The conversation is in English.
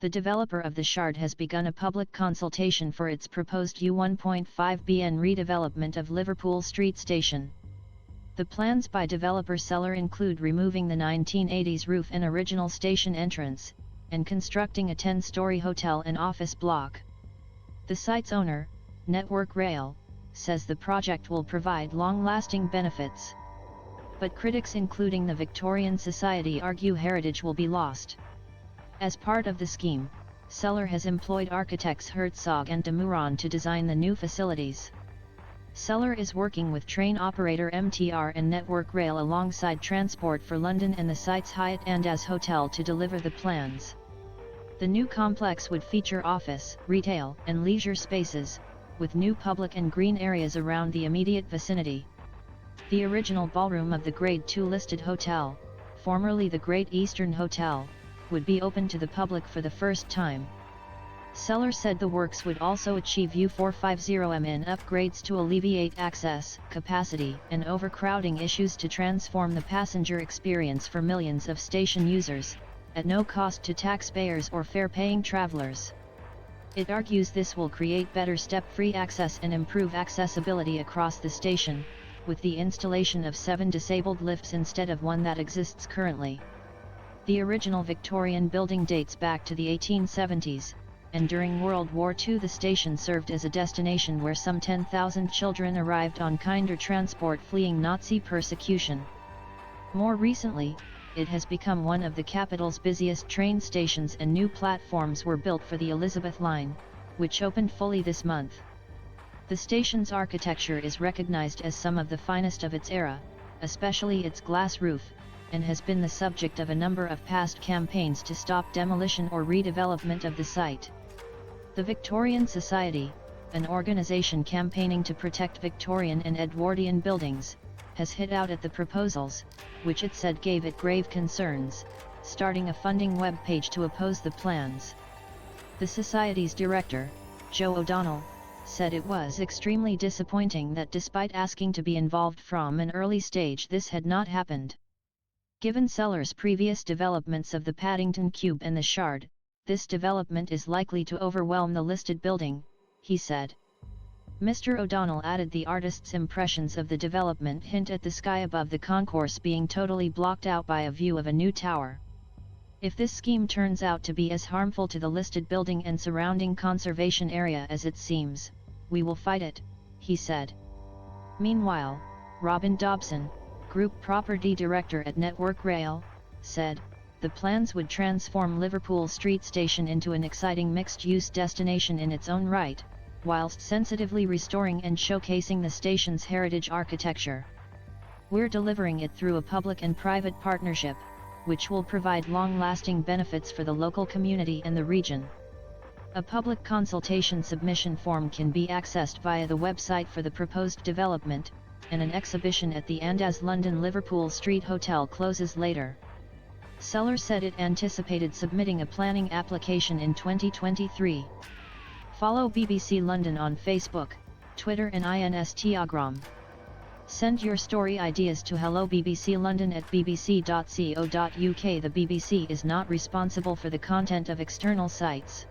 The developer of the Shard has begun a public consultation for its proposed U1.5 BN redevelopment of Liverpool Street Station. The plans by developer Sellar include removing the 1980s roof and original station entrance, and constructing a 10-story hotel and office block. The site's owner, Network Rail, says the project will provide long-lasting benefits. But critics including the Victorian Society argue heritage will be lost. As part of the scheme, Sellar has employed architects Herzog and de Meuron to design the new facilities. Sellar is working with train operator MTR and Network Rail alongside Transport for London and the site's Hyatt Andaz Hotel to deliver the plans. The new complex would feature office, retail, and leisure spaces, with new public and green areas around the immediate vicinity. The original ballroom of the Grade II listed hotel, formerly the Great Eastern Hotel, would be open to the public for the first time. Sellar said the works would also achieve U450MN upgrades to alleviate access, capacity, and overcrowding issues to transform the passenger experience for millions of station users, at no cost to taxpayers or fare-paying travelers. It argues this will create better step-free access and improve accessibility across the station, with the installation of 7 disabled lifts instead of one that exists currently. The original Victorian building dates back to the 1870s, and during World War II the station served as a destination where some 10,000 children arrived on kinder transport fleeing Nazi persecution. More recently, it has become one of the capital's busiest train stations, and new platforms were built for the Elizabeth Line, which opened fully this month. The station's architecture is recognized as some of the finest of its era, especially its glass roof, and has been the subject of a number of past campaigns to stop demolition or redevelopment of the site. The Victorian Society, an organization campaigning to protect Victorian and Edwardian buildings, has hit out at the proposals, which it said gave it grave concerns, starting a funding webpage to oppose the plans. The Society's director, Joe O'Donnell, said it was extremely disappointing that despite asking to be involved from an early stage this had not happened. Given Sellar's previous developments of the Paddington Cube and the Shard, this development is likely to overwhelm the listed building, he said. Mr. O'Donnell added the artist's impressions of the development hint at the sky above the concourse being totally blocked out by a view of a new tower. If this scheme turns out to be as harmful to the listed building and surrounding conservation area as it seems, we will fight it, he said. Meanwhile, Robin Dobson, Group Property Director at Network Rail, said, the plans would transform Liverpool Street Station into an exciting mixed-use destination in its own right, whilst sensitively restoring and showcasing the station's heritage architecture. We're delivering it through a public and private partnership, which will provide long-lasting benefits for the local community and the region. A public consultation submission form can be accessed via the website for the proposed development, and an exhibition at the Andaz London Liverpool Street Hotel closes later. Sellar said it anticipated submitting a planning application in 2023. Follow BBC London on Facebook, Twitter and Instagram. Send your story ideas to hellobbclondon@bbc.co.uk. The BBC is not responsible for the content of external sites.